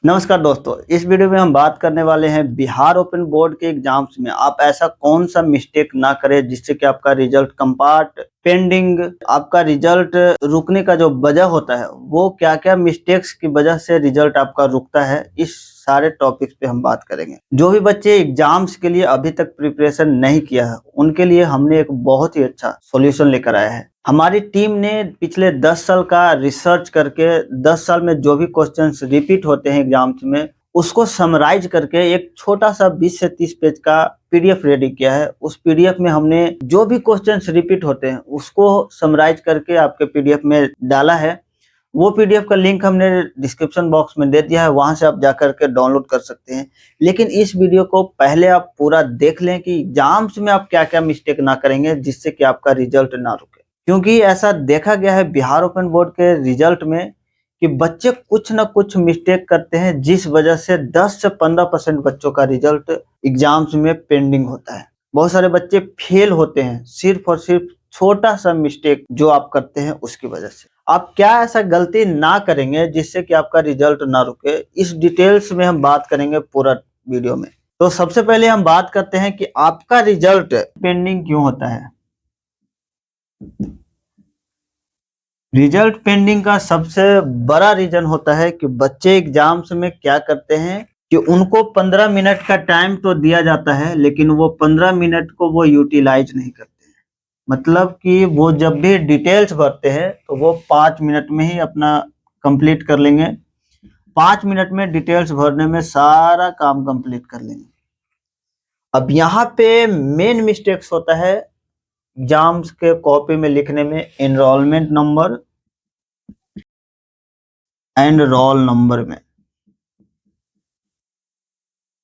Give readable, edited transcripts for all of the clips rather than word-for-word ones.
नमस्कार दोस्तों, इस वीडियो में हम बात करने वाले हैं बिहार ओपन बोर्ड के एग्जाम्स में आप ऐसा कौन सा मिस्टेक ना करें जिससे कि आपका रिजल्ट कंपार्ट पेंडिंग, आपका रिजल्ट रुकने का जो वजह होता है वो क्या क्या मिस्टेक्स की वजह से रिजल्ट आपका रुकता है। इस सारे टॉपिक्स पे हम बात करेंगे। जो भी बच्चे एग्जाम्स के लिए अभी तक प्रिपरेशन नहीं किया है उनके लिए हमने एक बहुत ही अच्छा सॉल्यूशन लेकर आया है। हमारी टीम ने पिछले 10 साल का रिसर्च करके 10 साल में जो भी क्वेश्चंस रिपीट होते हैं एग्जाम्स में उसको समराइज करके एक छोटा सा 20 से 30 पेज का पीडीएफ रेडी किया है। उस पीडीएफ में हमने जो भी क्वेश्चंस रिपीट होते हैं उसको समराइज करके आपके पीडीएफ में डाला है। वो पीडीएफ का लिंक हमने डिस्क्रिप्शन बॉक्स में दे दिया है, वहां से आप जाकर के डाउनलोड कर सकते हैं। लेकिन इस वीडियो को पहले आप पूरा देख लें कि एग्जाम्स में आप क्या क्या मिस्टेक ना करेंगे जिससे कि आपका रिजल्ट ना रुके। क्योंकि ऐसा देखा गया है बिहार ओपन बोर्ड के रिजल्ट में कि बच्चे कुछ ना कुछ मिस्टेक करते हैं जिस वजह से 10 से 15% बच्चों का रिजल्ट एग्जाम्स में पेंडिंग होता है। बहुत सारे बच्चे फेल होते हैं सिर्फ और सिर्फ छोटा सा मिस्टेक जो आप करते हैं उसकी वजह से। आप क्या ऐसा गलती ना करेंगे जिससे कि आपका रिजल्ट ना रुके, इस डिटेल्स में हम बात करेंगे पूरा वीडियो में। तो सबसे पहले हम बात करते हैं कि आपका रिजल्ट पेंडिंग क्यों होता है। रिजल्ट पेंडिंग का सबसे बड़ा रीजन होता है कि बच्चे एग्जाम्स में क्या करते हैं कि उनको 15 मिनट का टाइम तो दिया जाता है लेकिन वो 15 मिनट को वो यूटिलाइज नहीं करते हैं। मतलब कि वो जब भी डिटेल्स भरते हैं तो वो 5 मिनट में ही अपना कंप्लीट कर लेंगे। 5 मिनट में डिटेल्स भरने में सारा काम कंप्लीट कर लेंगे। अब यहाँ पे मेन मिस्टेक्स होता है एग्जाम्स के कॉपी में लिखने में enrolment number and roll number में।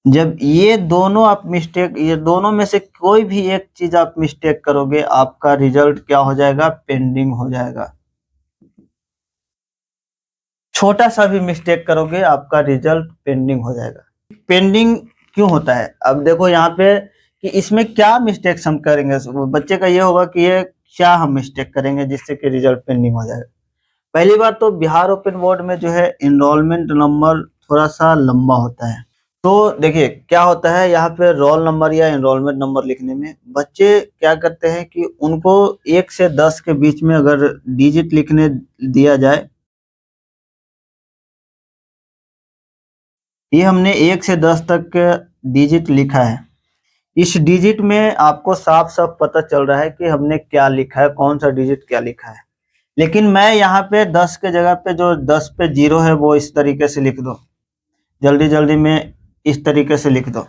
जब ये दोनों में से कोई भी एक चीज आप मिस्टेक करोगे आपका रिजल्ट क्या हो जाएगा, पेंडिंग हो जाएगा। छोटा सा भी मिस्टेक करोगे आपका रिजल्ट पेंडिंग हो जाएगा। पेंडिंग क्यों होता है, अब देखो यहाँ पे कि इसमें क्या मिस्टेक्स हम करेंगे। बच्चे का ये होगा कि ये क्या हम मिस्टेक करेंगे जिससे कि रिजल्ट पेंडिंग हो जाएगा। पहली बार तो बिहार ओपन बोर्ड में जो है एनरोलमेंट नंबर थोड़ा सा लंबा होता है। तो देखिए क्या होता है, यहाँ पे रोल नंबर या एनरोलमेंट नंबर लिखने में बच्चे क्या करते हैं कि उनको 1 से 10 के बीच में अगर डिजिट लिखने दिया जाए, ये हमने 1 से 10 तक डिजिट लिखा है। इस डिजिट में आपको साफ साफ पता चल रहा है कि हमने क्या लिखा है, कौन सा डिजिट क्या लिखा है। लेकिन मैं यहाँ पे 10 के जगह पे जो 10 पे 0 है वो इस तरीके से लिख दो, जल्दी जल्दी में इस तरीके से लिख दो।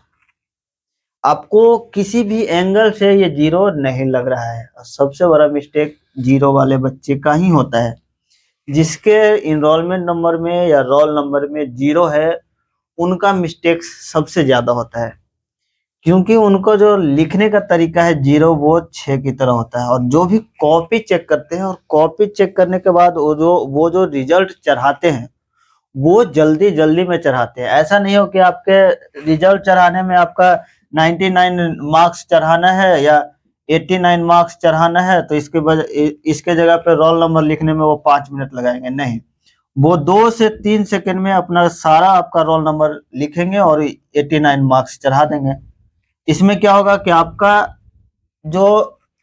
आपको किसी भी एंगल से ये 0 नहीं लग रहा है। और सबसे बड़ा मिस्टेक 0 वाले बच्चे का ही होता है। जिसके इनरोलमेंट नंबर में या रोल नंबर में 0 है उनका मिस्टेक सबसे ज्यादा होता है। क्योंकि उनको जो लिखने का तरीका है 0 वो 6 की तरह होता है। और जो भी कॉपी चेक करते हैं और कॉपी चेक करने के बाद वो जो रिजल्ट चढ़ाते हैं वो जल्दी जल्दी में चढ़ाते हैं। ऐसा नहीं हो कि आपके रिजल्ट चढ़ाने में आपका 99 मार्क्स चढ़ाना है या 89 मार्क्स चढ़ाना है तो इसके जगह पे रोल नंबर लिखने में वो 5 मिनट लगाएंगे। नहीं, वो 2 से 3 सेकंड में अपना सारा आपका रोल नंबर लिखेंगे और 89 मार्क्स चढ़ा देंगे। इसमें क्या होगा कि आपका जो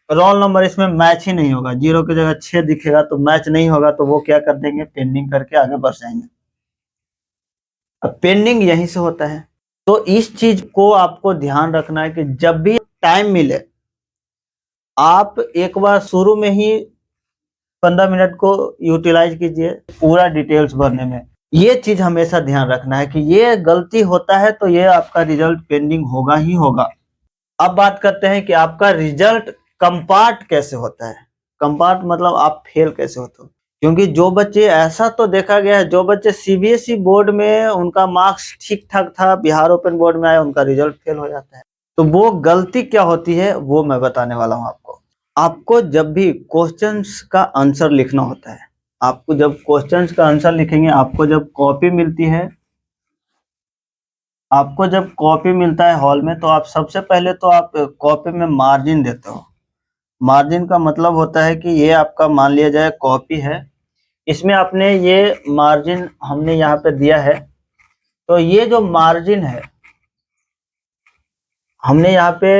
रोल नंबर इसमें मैच ही नहीं होगा। 0 की जगह 6 दिखेगा तो मैच नहीं होगा, तो वो क्या कर देंगे, पेंडिंग करके आगे बढ़ जाएंगे। अब पेंडिंग यहीं से होता है। तो इस चीज को आपको ध्यान रखना है कि जब भी टाइम मिले आप एक बार शुरू में ही 15 मिनट को यूटिलाइज कीजिए पूरा डिटेल्स भरने में। ये चीज हमेशा ध्यान रखना है कि ये गलती होता है तो ये आपका रिजल्ट पेंडिंग होगा ही होगा। अब बात करते हैं कि आपका रिजल्ट कंपार्ट कैसे होता है। कंपार्ट मतलब आप फेल कैसे होते हो। क्योंकि जो बच्चे, ऐसा तो देखा गया है, जो बच्चे सीबीएसई बोर्ड में उनका मार्क्स ठीक ठाक था, बिहार ओपन बोर्ड में आए उनका रिजल्ट फेल हो जाता है। तो वो गलती क्या होती है वो मैं बताने वाला हूँ आपको। आपको जब भी क्वेश्चंस का आंसर लिखना होता है, आपको जब क्वेश्चंस का आंसर लिखेंगे, आपको जब कॉपी मिलती है, आपको जब कॉपी मिलता है हॉल में, तो आप सबसे पहले तो आप कॉपी में मार्जिन देते हो। मार्जिन का मतलब होता है कि ये आपका मान लिया जाए कॉपी है, इसमें आपने ये मार्जिन हमने यहाँ पे दिया है तो ये जो मार्जिन है, हमने यहाँ पे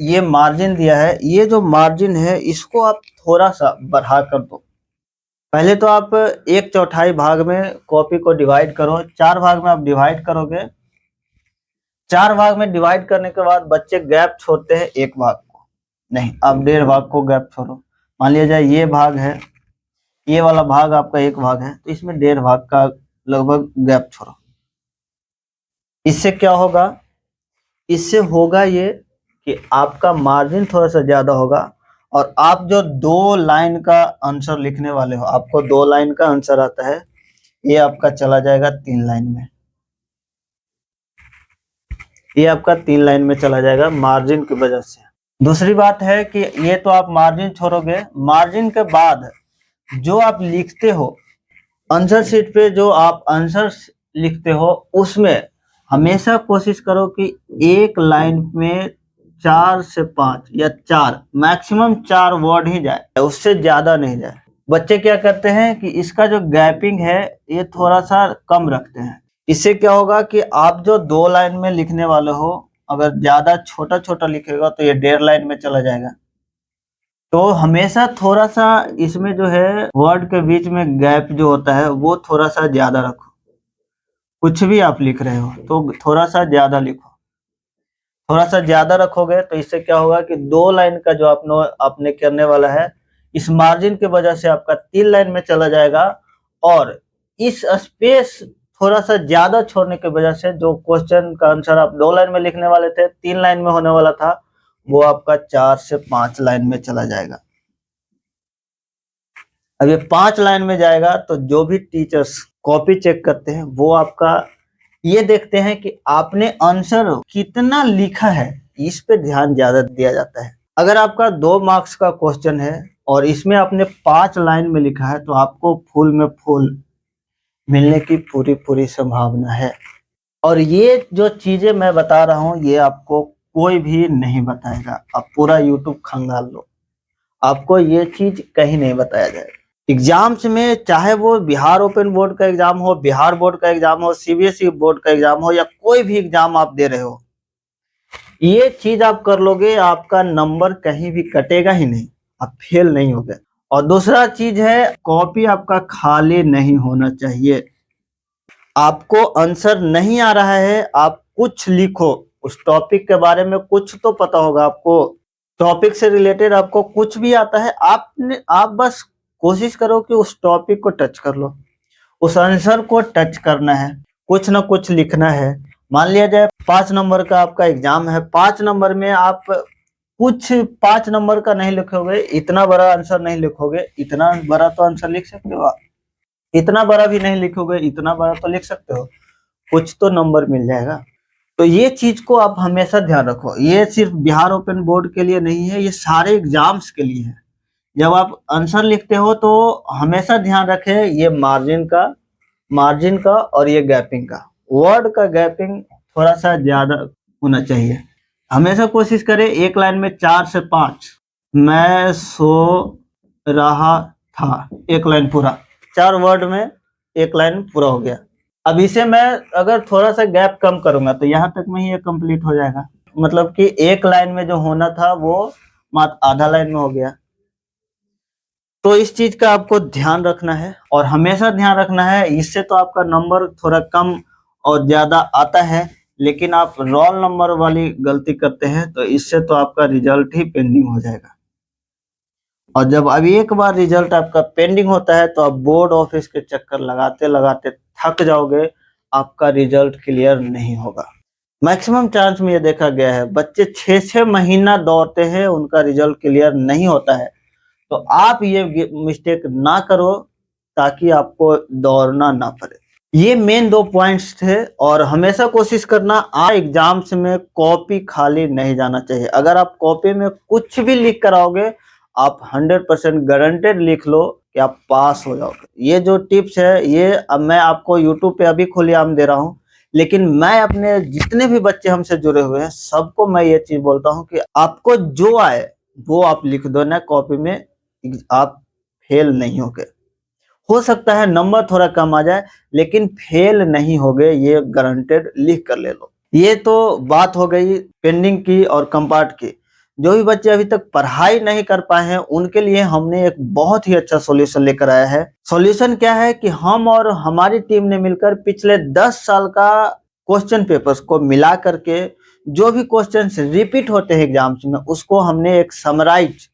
ये मार्जिन दिया है, ये जो मार्जिन है इसको आप थोड़ा सा बढ़ा कर दो। पहले तो आप 1/4 भाग में कॉपी को डिवाइड करो, 4 भाग में आप डिवाइड करोगे। 4 भाग में डिवाइड करने के बाद बच्चे गैप छोड़ते हैं 1 भाग को, नहीं आप 1.5 भाग को गैप छोड़ो। मान लिया जाए ये भाग है, ये वाला भाग आपका 1 भाग है, तो इसमें 1.5 भाग का लगभग गैप छोड़ो। इससे क्या होगा, इससे होगा ये कि आपका मार्जिन थोड़ा सा ज्यादा होगा, और आप जो 2 लाइन का आंसर लिखने वाले हो, आपको 2 लाइन का आंसर आता है, ये आपका चला जाएगा 3 लाइन में, ये आपका 3 लाइन में चला जाएगा मार्जिन की वजह से। दूसरी बात है कि ये तो आप मार्जिन छोड़ोगे, मार्जिन के बाद जो आप लिखते हो आंसर शीट पे, जो आप आंसर लिखते हो उसमें हमेशा कोशिश करो कि एक लाइन में 4 से 5 या 4 मैक्सिमम 4 वर्ड ही जाए, उससे ज्यादा नहीं जाए। बच्चे क्या करते हैं कि इसका जो गैपिंग है ये थोड़ा सा कम रखते हैं। इससे क्या होगा कि आप जो 2 लाइन में लिखने वाले हो, अगर ज्यादा छोटा छोटा लिखेगा तो ये 1.5 लाइन में चला जाएगा। तो हमेशा थोड़ा सा इसमें जो है वर्ड के बीच में गैप जो होता है वो थोड़ा सा ज्यादा रखो। कुछ भी आप लिख रहे हो तो थोड़ा सा ज्यादा लिखो, थोड़ा सा ज्यादा रखोगे तो इससे क्या होगा कि 2 लाइन का जो आपने करने वाला है, इस मार्जिन की वजह से आपका 3 लाइन में चला जाएगा, और इस स्पेस थोड़ा सा ज्यादा छोड़ने की वजह से जो क्वेश्चन का आंसर आप 2 लाइन में लिखने वाले थे, 3 लाइन में होने वाला था, वो आपका 4 से 5 लाइन में चला जाएगा। अब ये 5 लाइन में जाएगा तो जो भी टीचर्स कॉपी चेक करते हैं वो आपका ये देखते हैं कि आपने आंसर कितना लिखा है, इस पे ध्यान ज्यादा दिया जाता है। अगर आपका 2 मार्क्स का क्वेश्चन है और इसमें आपने 5 लाइन में लिखा है तो आपको फुल में फुल मिलने की पूरी पूरी संभावना है। और ये जो चीजें मैं बता रहा हूँ ये आपको कोई भी नहीं बताएगा, आप पूरा यूट्यूब खंगाल लो, आपको ये चीज कहीं नहीं बताया जाएगा। एग्जाम्स में चाहे वो बिहार ओपन बोर्ड का एग्जाम हो, बिहार बोर्ड का एग्जाम हो, सीबीएसई बोर्ड का एग्जाम हो, या कोई भी एग्जाम आप दे रहे हो, ये चीज आप कर लोगे आपका नंबर कहीं भी कटेगा ही नहीं, आप फेल नहीं होगे। और दूसरा चीज है, कॉपी आपका खाली नहीं होना चाहिए। आपको आंसर नहीं आ रहा है, आप कुछ लिखो, उस टॉपिक के बारे में कुछ तो पता होगा आपको, टॉपिक से रिलेटेड आपको कुछ भी आता है, आप बस कोशिश करो कि उस टॉपिक को टच कर लो, उस आंसर को टच करना है, कुछ ना कुछ लिखना है। मान लिया जाए 5 नंबर का आपका एग्जाम है, 5 नंबर में आप कुछ 5 नंबर का नहीं लिखोगे, इतना बड़ा आंसर नहीं लिखोगे, इतना बड़ा तो आंसर लिख सकते हो आप, इतना बड़ा भी नहीं लिखोगे, इतना बड़ा तो लिख सकते हो, कुछ तो नंबर मिल जाएगा। तो ये चीज को आप हमेशा ध्यान रखो, ये सिर्फ बिहार ओपन बोर्ड के लिए नहीं है, ये सारे एग्जाम्स के लिए है। जब आप आंसर लिखते हो तो हमेशा ध्यान रखें ये मार्जिन का और ये गैपिंग का, वर्ड का गैपिंग थोड़ा सा ज्यादा होना चाहिए। हमेशा कोशिश करें एक लाइन में 4 से 5, मैं सो रहा था, एक लाइन पूरा, 4 वर्ड में एक लाइन पूरा हो गया। अब इसे मैं अगर थोड़ा सा गैप कम करूंगा तो यहाँ तक में ही ये कंप्लीट हो जाएगा, मतलब कि एक लाइन में जो होना था वो मात्र आधा लाइन में हो गया। तो इस चीज का आपको ध्यान रखना है, और हमेशा ध्यान रखना है, इससे तो आपका नंबर थोड़ा कम और ज्यादा आता है, लेकिन आप रोल नंबर वाली गलती करते हैं तो इससे तो आपका रिजल्ट ही पेंडिंग हो जाएगा। और जब अभी एक बार रिजल्ट आपका पेंडिंग होता है तो आप बोर्ड ऑफिस के चक्कर लगाते लगाते थक जाओगे, आपका रिजल्ट क्लियर नहीं होगा। मैक्सिमम चांस में ये देखा गया है बच्चे 6-6 महीना दौड़ते हैं, उनका रिजल्ट क्लियर नहीं होता है। तो आप ये मिस्टेक ना करो ताकि आपको दौड़ना ना पड़े। ये मेन 2 पॉइंट्स थे, और हमेशा कोशिश करना एग्जाम्स में कॉपी खाली नहीं जाना चाहिए। अगर आप कॉपी में कुछ भी लिख कर आओगे, आप 100% गारंटेड लिख लो कि आप पास हो जाओगे। ये जो टिप्स है ये अब मैं आपको यूट्यूब पे अभी खुलेआम दे रहा हूँ, लेकिन मैं अपने जितने भी बच्चे हमसे जुड़े हुए हैं सबको मैं ये चीज बोलता हूँ कि आपको जो आए वो आप लिख दो ना कॉपी में, आप फेल नहीं होगे। हो सकता है नंबर थोड़ा कम आ जाए, लेकिन फेल नहीं होगे, ये गारंटेड लिख कर ले लो। ये तो बात हो गई पेंडिंग की और कंपार्ट की। जो भी बच्चे अभी तक पढ़ाई नहीं कर पाए हैं, उनके लिए हमने एक बहुत ही अच्छा सॉल्यूशन लेकर आया है। सॉल्यूशन क्या है कि हम और हमारी टीम ने मिलकर पिछले 10 साल का क्वेश्चन पेपर्स को मिला करके जो भी क्वेश्चंस रिपीट होते हैं एग्जाम्स में, उसको हमने एक समराइज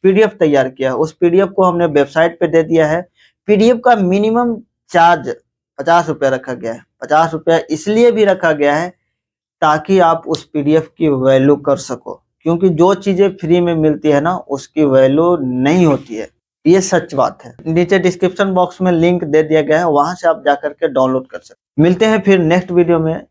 पीडीएफ तैयार किया है। उस पीडीएफ को हमने वेबसाइट पे दे दिया है। पीडीएफ का मिनिमम चार्ज 50 रुपया रखा गया है। 50 रुपया इसलिए भी रखा गया है ताकि आप उस पीडीएफ की वैल्यू कर सको, क्योंकि जो चीजें फ्री में मिलती है ना, उसकी वैल्यू नहीं होती है। ये सच बात है। नीचे डिस्क्रिप्शन बॉक्स में लिंक दे दिया गया है, वहां से आप जाकर के डाउनलोड कर सकते। मिलते हैं फिर नेक्स्ट वीडियो में।